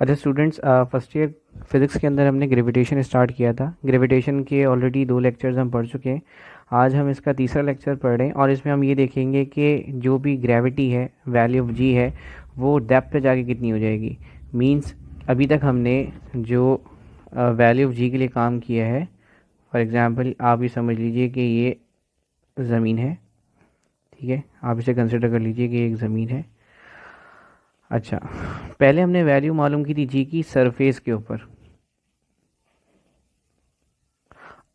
अच्छा students, first year physics के अंदर हमने ग्रेविटेशन स्टार्ट किया था। ग्रेविटेशन के ऑलरेडी 2 लेक्चर्स हम पढ़ चुके हैं। आज हम इसका तीसरा लेक्चर पढ़ रहे हैं और इसमें हम ये देखेंगे कि जो भी ग्रेविटी है, वैल्यू ऑफ जी है, वो डेप्थ पे जाके कितनी हो जाएगी। मींस अभी तक हमने जो वैल्यू ऑफ जी के लिए काम किया है, फॉर एग्ज़ाम्पल आप ये समझ लीजिए कि ये ज़मीन है, ठीक है, आप इसे कंसिडर कर लीजिए कि एक ज़मीन है। अच्छा, पहले हमने वैल्यू मालूम की थी जी की सरफेस के ऊपर।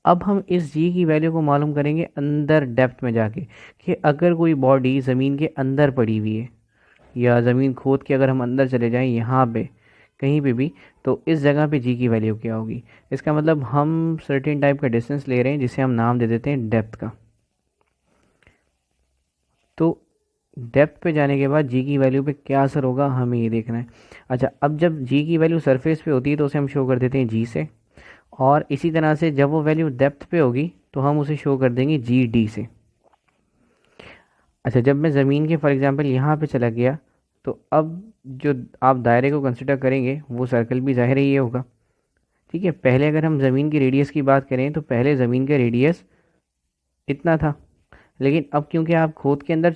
अब हम इस जी की वैल्यू को मालूम करेंगे अंदर डेप्थ में जाके, कि अगर कोई बॉडी ज़मीन के अंदर पड़ी हुई है या ज़मीन खोद के अगर हम अंदर चले जाएं यहाँ पे कहीं पे भी, तो इस जगह पे जी की वैल्यू क्या होगी। इसका मतलब हम सर्टेन टाइप का डिस्टेंस ले रहे हैं जिसे हम नाम दे देते हैं डेप्थ का। तो डेप्थ पे जाने के बाद जी की वैल्यू पे क्या असर होगा हमें ये देखना है। अच्छा, अब जब जी की वैल्यू सरफेस पे होती है तो उसे हम शो कर देते हैं जी से, और इसी तरह से जब वो वैल्यू डेप्थ पे होगी तो हम उसे शो कर देंगे जी डी से। अच्छा, जब मैं ज़मीन के फॉर एग्जांपल यहाँ पे चला गया, तो अब जो आप दायरे को कंसिडर करेंगे वो सर्कल भी ज़ाहिर ही ये होगा। ठीक है, पहले अगर हम ज़मीन की रेडियस की बात करें तो पहले ज़मीन का रेडियस इतना था, लेकिन अब क्योंकि आप खोद के अंदर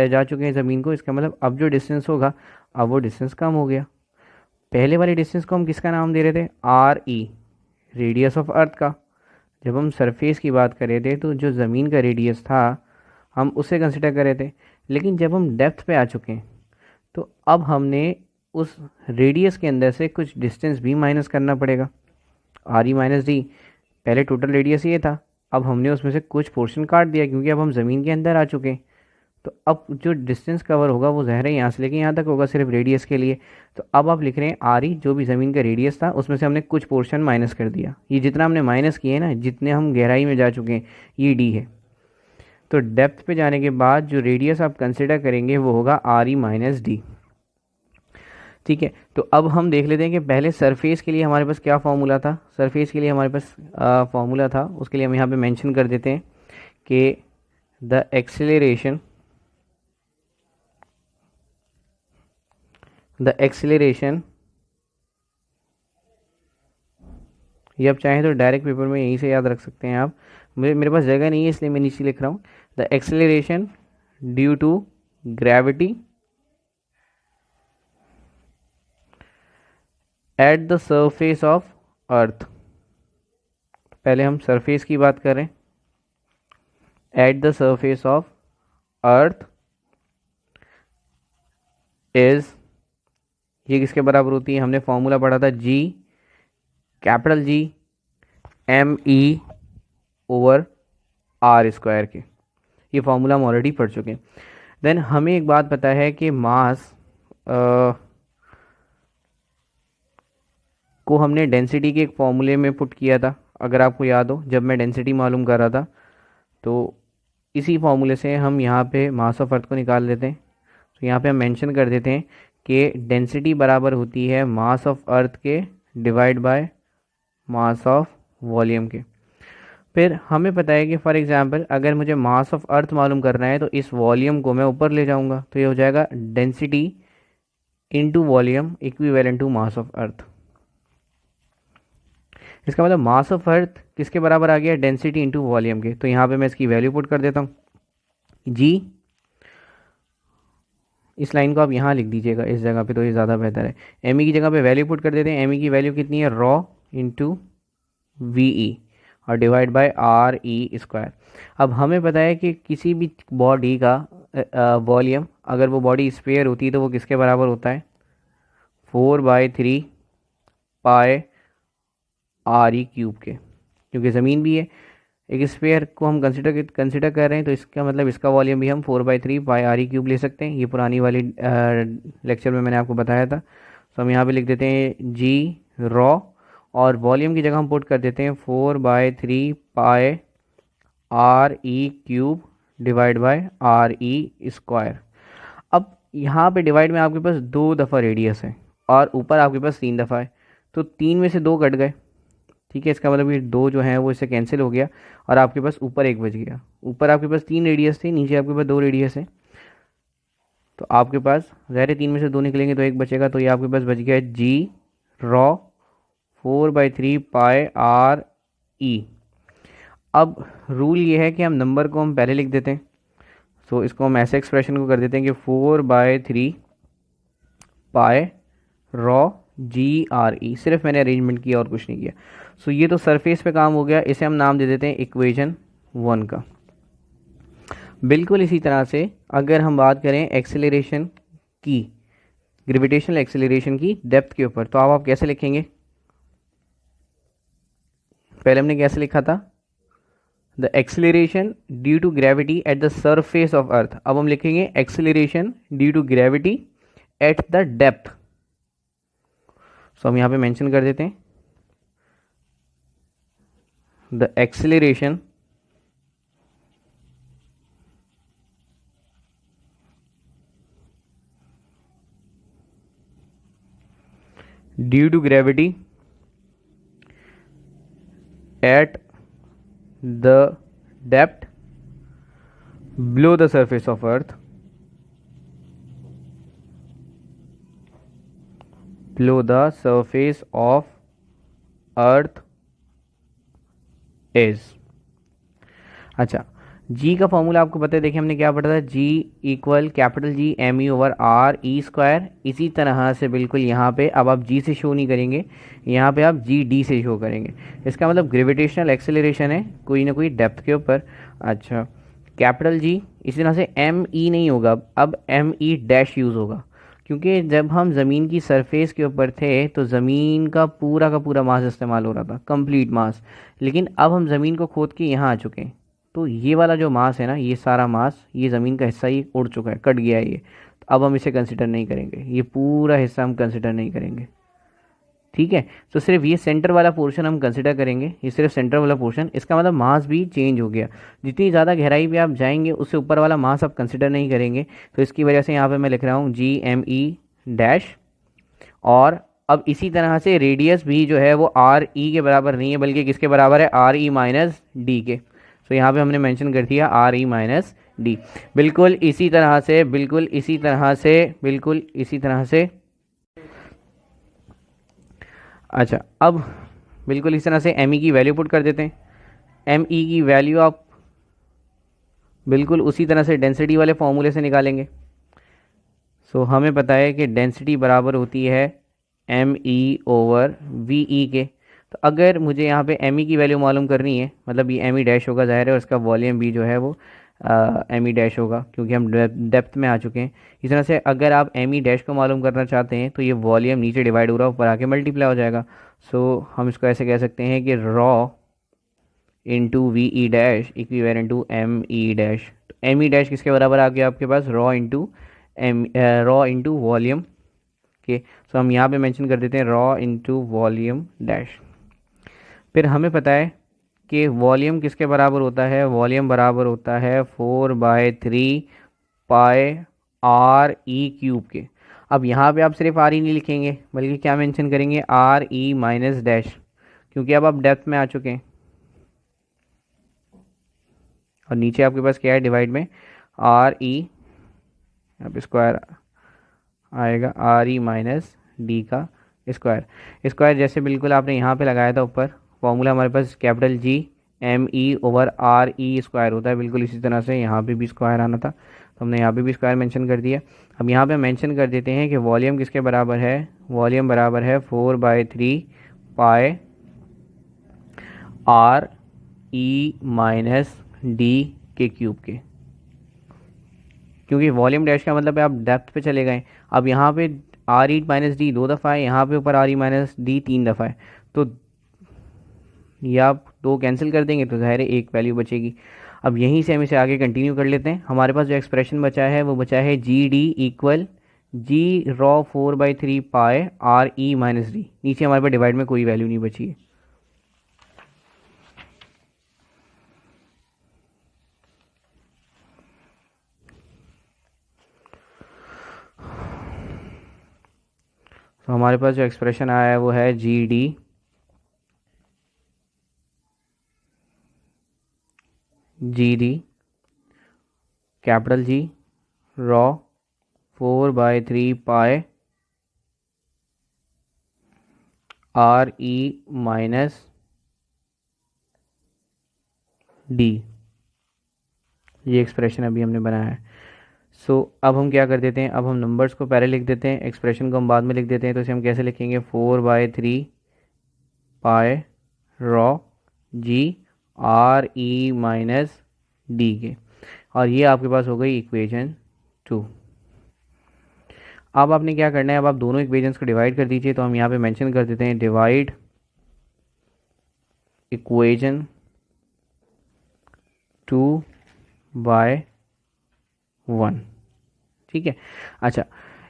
जा चुके हैं ज़मीन को, इसका मतलब अब जो डिस्टेंस होगा अब वो डिस्टेंस कम हो गया। पहले वाले डिस्टेंस को हम किसका नाम दे रहे थे, R E, radius of earth का। जब हम सरफेस की बात कर रहे थे तो जो ज़मीन का रेडियस था हम उसे कंसिडर कर रहे थे, लेकिन जब हम डेप्थ पे आ चुके हैं तो अब हमने उस रेडियस के अंदर से कुछ डिस्टेंस भी माइनस करना पड़ेगा, आर ई माइनस डी। पहले टोटल रेडियस ये था, अब हमने उसमें से कुछ पोर्शन काट दिया क्योंकि अब हम ज़मीन के अंदर आ चुके हैं। तो अब जो डिस्टेंस कवर होगा वो ज़ाहिर है यहाँ से लेके यहाँ तक होगा सिर्फ रेडियस के लिए। तो अब आप लिख रहे हैं आर ई, जो भी ज़मीन का रेडियस था उसमें से हमने कुछ पोर्शन माइनस कर दिया। ये जितना हमने माइनस किए ना, जितने हम गहराई में जा चुके हैं, ये डी है। तो डेप्थ पे जाने के बाद जो रेडियस आप कंसिडर करेंगे वो होगा आर ई माइनस डी। ठीक है, तो अब हम देख लेते हैं कि पहले सरफेस के लिए हमारे पास क्या फार्मूला था। सरफेस के लिए हमारे पास फार्मूला था, उसके लिए हम यहाँ पे मेंशन कर देते हैं कि द एक्सेलरेशन ये आप चाहें तो डायरेक्ट पेपर में यहीं से याद रख सकते हैं आप। मेरे पास जगह नहीं है इसलिए मैं नीचे लिख रहा हूँ, the acceleration due to gravity at the surface of earth. पहले हम सरफेस की बात करें, at the surface of earth is, ये किसके बराबर होती है, हमने फॉर्मूला पढ़ा था G, capital G, M E over R square के। ये फार्मूला हम ऑलरेडी पढ़ चुके हैं। देन हमें एक बात पता है कि मास को हमने डेंसिटी के एक फॉर्मूले में पुट किया था, अगर आपको याद हो जब मैं डेंसिटी मालूम कर रहा था, तो इसी फॉर्मूले से हम यहाँ पे मास ऑफ अर्थ को निकाल लेते हैं। तो यहाँ पे हम मेंशन कर देते हैं कि डेंसिटी बराबर होती है मास ऑफ अर्थ के divide by mass of volume के। फिर हमें पता है कि फॉर एग्जांपल अगर मुझे मास ऑफ अर्थ मालूम करना है तो इस वॉल्यूम को मैं ऊपर ले जाऊंगा, तो ये हो जाएगा density into volume equivalent to mass of earth. इसका मतलब मास ऑफ अर्थ किसके बराबर आ गया, डेंसिटी इनटू वॉल्यूम के। तो यहाँ पे मैं इसकी वैल्यू पुट कर देता हूँ, जी, इस लाइन को आप यहाँ लिख दीजिएगा इस जगह पे तो ये ज़्यादा बेहतर है। एम ई की जगह पे वैल्यू पुट कर देते हैं, एम ई की वैल्यू कितनी है, रॉ इंटू वी ई और divide by R E square. अब हमें पता है कि किसी भी बॉडी का वॉल्यूम, अगर वो बॉडी स्फीयर होती है तो वो किसके बराबर होता है, 4/3 पाए आर ई क्यूब के। क्योंकि ज़मीन भी है, एक स्फीयर को हम कंसिडर कर रहे हैं, तो इसका मतलब इसका वॉल्यूम भी हम 4/3 पाई आर ई क्यूब ले सकते हैं। ये पुरानी वाली लेक्चर में मैंने आपको बताया था। तो हम यहाँ पे लिख देते हैं जी रॉ, और वॉल्यूम की जगह हम पुट कर देते हैं 4/3 पाए R E cube divide by R E square. अब यहाँ पे डिवाइड में आपके पास 2 दफ़ा रेडियस है और ऊपर आपके पास 3 दफ़ा है, तो 3 में से 2 कट गए। ठीक है, इसका मतलब ये 2 जो है वो इससे कैंसिल हो गया और आपके पास ऊपर 1 बच गया। ऊपर आपके पास 3 रेडियस थे, नीचे आपके पास 2 रेडियस है, तो आपके पास ज़ाहिर 3 में से 2 निकलेंगे तो एक बचेगा, तो ये आपके पास बच गया जी रॉ 4/3 पाई आर ई। अब रूल ये है कि हम नंबर को हम पहले लिख देते हैं, तो इसको हम ऐसे एक्सप्रेशन को कर देते हैं कि 4/3 पाई रॉ जी आर ई। सिर्फ मैंने अरेंजमेंट किया और कुछ नहीं किया। सो ये तो सरफेस पे काम हो गया, इसे हम नाम दे देते हैं इक्वेशन 1 का। बिल्कुल इसी तरह से अगर हम बात करें एक्सेलरेशन की, ग्रेविटेशनल एक्सेलरेशन की डेप्थ के ऊपर, तो आप कैसे लिखेंगे? पहले हमने कैसे लिखा था? The acceleration due to gravity at the surface of earth. अब हम लिखेंगे acceleration due to gravity at the depth. So हम यहां पे मेंशन कर देते हैं the acceleration due to gravity at the depth below the surface of earth, below the surface of earth is। अच्छा, जी का फॉर्मूला आपको पता है, देखिए हमने क्या पढ़ा था, G equal capital G M E over R E square. इसी तरह से बिल्कुल यहाँ पे अब आप जी से शो नहीं करेंगे, यहाँ पे आप जी डी से शो करेंगे। इसका मतलब ग्रेविटेशनल एक्सेलरेशन है कोई ना कोई डेप्थ के ऊपर। अच्छा, कैपिटल जी, इसी तरह से एम ई नहीं होगा, अब एम ई डैश यूज़ होगा, क्योंकि जब हम ज़मीन की सरफेस के ऊपर थे तो ज़मीन का पूरा मास इस्तेमाल हो रहा था, कंप्लीट मास। लेकिन अब हम ज़मीन को खोद के यहाँ आ चुके हैं, तो ये वाला जो मास है ना, ये सारा मास, ये ज़मीन का हिस्सा ही उड़ चुका है, कट गया है ये। तो अब हम इसे कंसिडर नहीं करेंगे, ये पूरा हिस्सा हम कंसिडर नहीं करेंगे। ठीक है, तो सिर्फ ये सेंटर वाला पोर्शन हम कंसिडर करेंगे, ये सिर्फ सेंटर वाला पोर्शन। इसका मतलब मास भी चेंज हो गया, जितनी ज़्यादा गहराई पे आप जाएंगे उससे ऊपर वाला मास आप कंसिडर नहीं करेंगे। तो इसकी वजह से यहाँ पे मैं लिख रहा हूँ जी एम ई डैश। और अब इसी तरह से रेडियस भी जो है वो आर ई के बराबर नहीं है, बल्कि किसके बराबर है? आर ई माइनस डी के। तो यहाँ पे हमने मेंशन कर दिया आर ई माइनस डी। बिल्कुल इसी तरह से, बिल्कुल इसी तरह से, बिल्कुल इसी तरह से। अच्छा, अब बिल्कुल इस तरह से एम ई की वैल्यू पुट कर देते हैं। एम ई की वैल्यू आप बिल्कुल उसी तरह से डेंसिटी वाले फॉर्मूले से निकालेंगे। सो हमें पता है कि डेंसिटी बराबर होती है M E over V E के। तो अगर मुझे यहाँ पे एम ई की वैल्यू मालूम करनी है, मतलब ये एम ई डैश होगा ज़ाहिर है, और इसका वॉल्यूम भी जो है वो एम ई डैश होगा, क्योंकि हम डेप्थ में आ चुके हैं। इस तरह से अगर आप एम ई डैश को मालूम करना चाहते हैं तो ये वॉल्यूम नीचे डिवाइड हो रहा है, ऊपर आके मल्टीप्लाई हो जाएगा। सो हम इसको ऐसे कह सकते हैं कि rho into V E dash equivalent to M E dash. तो एम ई डैश किसके बराबर आ गया आपके पास? रॉ इंटू वॉल्यूम के। सो हम यहाँ पे मेंशन कर देते हैं रॉ इंटू वॉल्यूम डैश। फिर हमें पता है कि वॉल्यूम किसके बराबर होता है? वॉल्यूम बराबर होता है 4/3 पाई आर ई क्यूब के। अब यहाँ पे आप सिर्फ आर ई नहीं लिखेंगे, बल्कि क्या मेंशन करेंगे? आर ई माइनस डैश, क्योंकि अब आप डेप्थ में आ चुके हैं। और नीचे आपके पास क्या है डिवाइड में? आर ई, अब स्क्वायर आएगा आर ई माइनस डी का स्क्वायर। स्क्वायर जैसे बिल्कुल आपने यहाँ पे लगाया था ऊपर, फॉर्मूला हमारे पास capital G M E over R E square होता है, बिल्कुल इसी तरह से यहाँ पे भी स्क्वायर आना था, तो हमने यहाँ पे भी स्क्वायर मेंशन कर दिया। अब यहाँ पे मेंशन कर देते हैं कि वॉल्यूम किसके बराबर है? वॉल्यूम बराबर है 4/3 पाई आर ई माइनस डी के क्यूब के, क्योंकि वॉल्यूम डैश का मतलब है आप डेप्थ पे चले गए। अब यहाँ पे आर ई माइनस डी 2 दफ़ा है, यहाँ पे ऊपर आर ई माइनस डी 3 दफ़ा है, तो ये आप 2 कैंसिल कर देंगे तो ज़ाहिर है एक वैल्यू बचेगी। अब यहीं से हम इसे आगे कंटिन्यू कर लेते हैं। हमारे पास जो एक्सप्रेशन बचा है वो बचा है जी डी इक्वल जी रॉ 4/3 पाई आर ई माइनस डी। नीचे हमारे पास डिवाइड में कोई वैल्यू नहीं बची है। तो हमारे पास जो एक्सप्रेशन आया है वो है G D capital G raw 4/3 पाई RE-D, ये एक्सप्रेशन अभी हमने बनाया है। अब हम क्या कर देते हैं, अब हम नंबर्स को पहले लिख देते हैं, एक्सप्रेशन को हम बाद में लिख देते हैं। तो इसे हम कैसे लिखेंगे, 4/3 पाई RE-D के, और ये आपके पास हो गई इक्वेशन 2। अब आपने क्या करना है, अब आप दोनों इक्वेशंस को डिवाइड कर दीजिए। तो हम यहाँ पे मेंशन कर देते हैं डिवाइड इक्वेशन 2/1। ठीक है। अच्छा,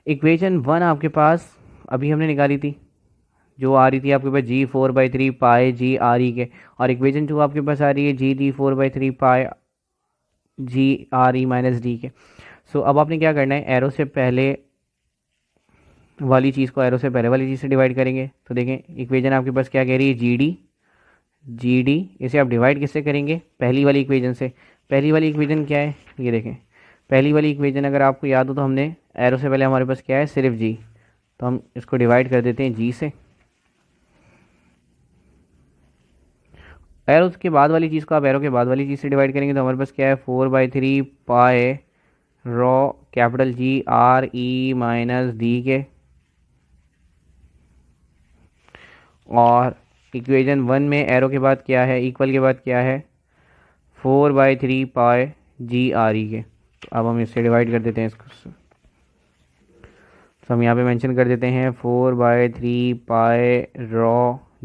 इक्वेशन 1 आपके पास अभी हमने निकाली थी, जो आ रही थी आपके पास G4/3 पाई GRE के, और इक्वेशन 2 आपके पास आ रही है GD4/3 पाई GRE-D के। अब आपने क्या करना है, एरो से पहले वाली चीज़ को एरो से पहले वाली चीज़ से डिवाइड करेंगे। तो देखें इक्वेशन आपके पास क्या कह रही है, GD, इसे आप डिवाइड किससे करेंगे, पहली वाली इक्वेशन से। पहली वाली इक्वेशन क्या है, ये देखें, पहली वाली इक्वेशन अगर आपको याद हो तो हमने एरो से पहले हमारे पास क्या है, सिर्फ G, तो हम इसको डिवाइड कर देते हैं G से। एरो के बाद वाली चीज़ को आप एरो के बाद वाली चीज़ से डिवाइड करेंगे तो हमारे पास क्या है, 4/3 पाई कैपिटल GRE-D के, और इक्वेशन 1 में एरो के बाद क्या है, इक्वल के बाद क्या है, 4/3 पाई GRE के। तो अब हम इससे डिवाइड कर देते हैं इसको। तो हम यहाँ पे मेंशन कर देते हैं 4/3 पाई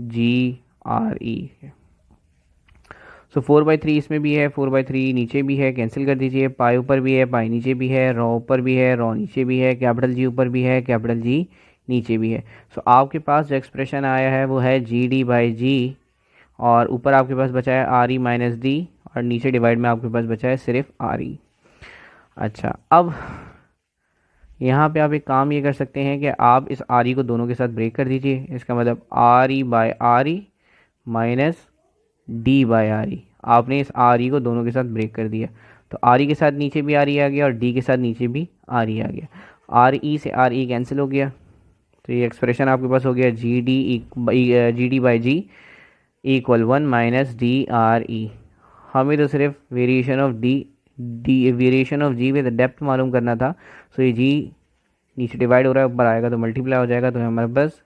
GRE के। 4/3 इसमें भी है, 4/3 नीचे भी है, कैंसिल कर दीजिए। पाई ऊपर भी है, पाई नीचे भी है, रॉ ऊपर भी है, रॉ नीचे भी है, कैपिटल G ऊपर भी है, कैपिटल G नीचे भी है। आपके पास जो एक्सप्रेशन आया है वो है GD/G, और ऊपर आपके पास बचा है RE-D, और नीचे डिवाइड में आपके पास बचा है सिर्फ RE। अच्छा, अब यहाँ पे आप एक काम ये कर सकते हैं कि आप इस RE को दोनों के साथ ब्रेक कर दीजिए। इसका मतलब RE/RE माइनस D/RE, आपने इस RE को दोनों के साथ ब्रेक कर दिया। तो RE के साथ नीचे भी RE आ गया, और D के साथ नीचे भी RE आ गया। RE से RE कैंसिल हो गया, तो ये एक्सप्रेशन आपके पास हो गया GD/G इक्वल 1 माइनस DRE। हमें तो सिर्फ variation of variation of G with depth मालूम करना था। ये G नीचे डिवाइड हो रहा है, ऊपर आएगा तो मल्टीप्लाई हो जाएगा, तो हमारे पास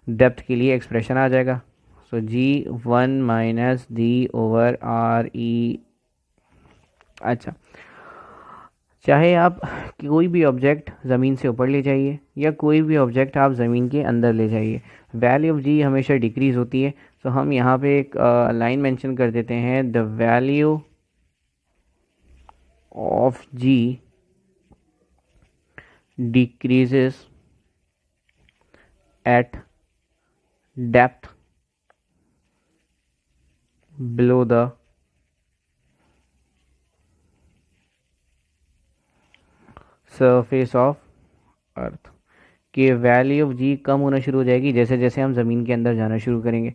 डेप्थ के लिए एक्सप्रेशन आ जाएगा। G1 minus D/RE। अच्छा, चाहे आप कोई भी ऑब्जेक्ट ज़मीन से ऊपर ले जाइए या कोई भी ऑब्जेक्ट आप ज़मीन के अंदर ले जाइए, वैल्यू ऑफ G हमेशा डिक्रीज़ होती है। हम यहाँ पे एक लाइन मेंशन कर देते हैं, the value of G decreases eight depth below the surface of अर्थ। कि वैल्यू ऑफ G कम होना शुरू हो जाएगी जैसे जैसे हम ज़मीन के अंदर जाना शुरू करेंगे।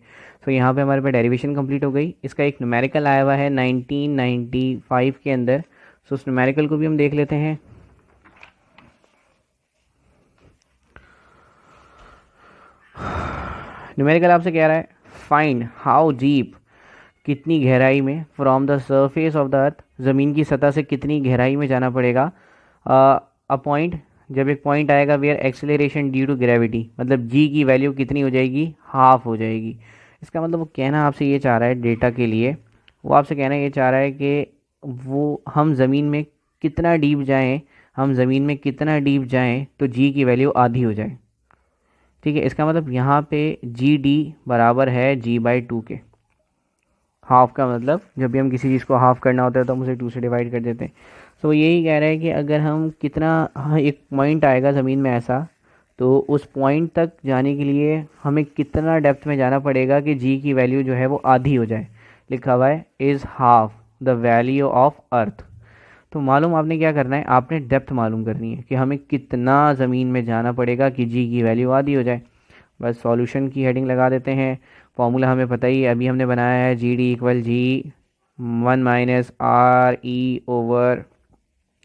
यहाँ पे हमारे पास डेरिवेशन कंप्लीट हो गई। इसका एक न्यूमेरिकल आया हुआ है 1995 के अंदर। उस न्यूमेरिकल को भी हम देख लेते हैं। न्यूमेरिकल आपसे कह रहा है, फाइंड हाउ डीप, कितनी गहराई में, from the surface of the earth, ज़मीन की सतह से कितनी गहराई में जाना पड़ेगा, अ पॉइंट, जब एक पॉइंट आएगा where acceleration due to gravity, मतलब G की वैल्यू कितनी हो जाएगी, हाफ हो जाएगी। इसका मतलब वो कहना आपसे ये चाह रहा है, डेटा के लिए वो आपसे कहना ये चाह रहा है कि वो हम ज़मीन में कितना डीप जाएं, हम ज़मीन में कितना डीप जाएं तो G की वैल्यू आधी हो जाए। ठीक है, इसका मतलब यहाँ पे GD बराबर है G/2 के। हाफ का मतलब जब भी हम किसी चीज़ को हाफ करना होता है तो हम उसे 2 से डिवाइड कर देते हैं। यही कह रहा है कि अगर हम कितना, एक पॉइंट आएगा ज़मीन में ऐसा, तो उस पॉइंट तक जाने के लिए हमें कितना डेप्थ में जाना पड़ेगा कि G की वैल्यू जो है वो आधी हो जाए। लिखा हुआ है is half the value of earth. तो मालूम आपने क्या करना है, आपने डेप्थ मालूम करनी है कि हमें कितना ज़मीन में जाना पड़ेगा कि G की वैल्यू आधी हो जाए। बस सॉल्यूशन की हेडिंग लगा देते हैं। फॉर्मूला हमें पता ही है, अभी हमने बनाया है, GD = 1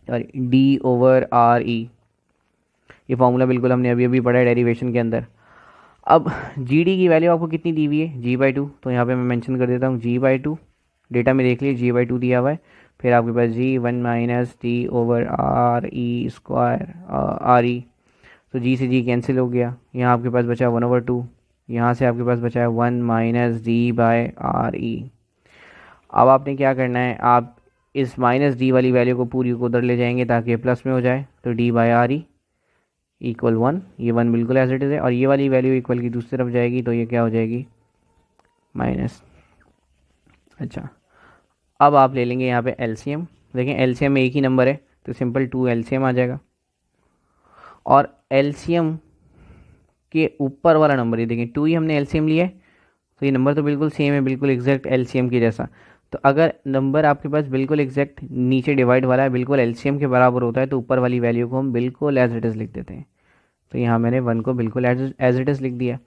- RE/D/RE। ये फॉर्मूला बिल्कुल हमने अभी अभी पढ़ा है डेरिवेशन के अंदर। अब जी डी की वैल्यू आपको कितनी दी हुई है, g/2, तो यहाँ पे मैं मेंशन कर देता हूँ g/2, डेटा में देख लीजिए g/2 दिया हुआ है। फिर आपके पास g1 minus T over R E square R E, तो जी से जी कैंसिल हो गया, यहाँ आपके पास बचा 1/2, यहाँ से आपके पास बचा है 1 minus D by R E. अब आपने क्या करना है, आप इस माइनस डी वाली वैल्यू को पूरी को उधर ले जाएंगे ताकि ये प्लस में हो जाए, तो D by R E equal 1, ये 1 बिल्कुल एज इट इज़ है, और ये वाली वैल्यू इक्वल की दूसरी तरफ जाएगी तो ये क्या हो जाएगी माइनस। अच्छा, अब आप ले लेंगे यहाँ पे एलसीएम। देखें एलसीएम में एक ही नंबर है तो सिंपल 2 एलसीएम आ जाएगा, और एलसीएम के ऊपर वाला नंबर, ये देखें 2 ही हमने एलसीएम लिया है, तो ये नंबर तो बिल्कुल सेम है, बिल्कुल एग्जैक्ट एलसीएम के जैसा। तो अगर नंबर आपके पास बिल्कुल एग्जैक्ट नीचे डिवाइड वाला है, बिल्कुल एलसीएम के बराबर होता है, तो ऊपर वाली वैल्यू को हम बिल्कुल एज इट इज़ लिख देते हैं। तो यहाँ मैंने 1 को बिल्कुल एज इट इज़ लिख दिया।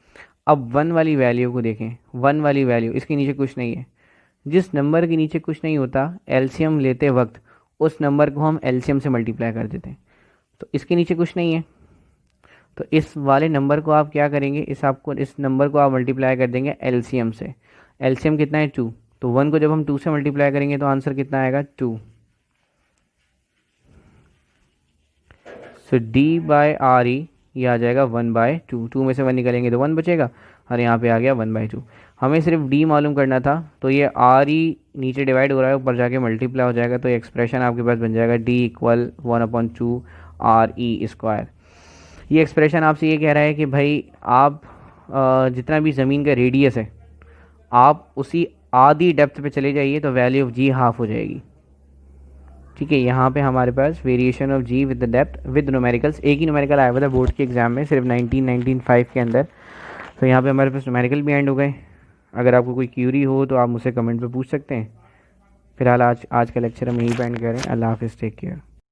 अब 1 वाली वैल्यू को देखें, 1 वाली वैल्यू इसके नीचे कुछ नहीं है, जिस नंबर के नीचे कुछ नहीं होता एलसीएम लेते वक्त उस नंबर को हम एलसीएम से मल्टीप्लाई कर देते हैं। तो इसके नीचे कुछ नहीं है, तो इस वाले नंबर को आप क्या करेंगे, इस नंबर को आप मल्टीप्लाई कर देंगे एलसीएम से। एलसीएम कितना है 2, तो 1 को जब हम 2 से मल्टीप्लाई करेंगे तो आंसर कितना आएगा 2। सो डी बाय आर ई ये आ जाएगा 1/2, 2 में से 1 निकलेंगे तो 1 बचेगा, और यहाँ पे आ गया 1/2। हमें सिर्फ डी मालूम करना था, तो ये आर ई नीचे डिवाइड हो रहा है, ऊपर जाके मल्टीप्लाई हो जाएगा, तो ये एक्सप्रेशन आपके पास बन जाएगा D equal 1/2 are E square. ये एक्सप्रेशन आपसे ये कह रहा है कि भाई आप जितना भी ज़मीन का रेडियस है आप उसी आधी डेप्थ पे चले जाइए तो वैल्यू ऑफ जी हाफ हो जाएगी। ठीक है, यहाँ पे हमारे पास variation of G with the depth with numericals, एक ही न्यूमेरिकल आया हुआ था बोर्ड के एग्जाम में सिर्फ 1995 के अंदर, तो यहाँ पे हमारे पास न्यूमेरिकल भी एंड हो गए। अगर आपको कोई क्यूरी हो तो आप मुझसे कमेंट पे पूछ सकते हैं। फिलहाल आज का लेक्चर हम यहीं पे एंड करें। अल्लाह हाफिज़, टेक केयर।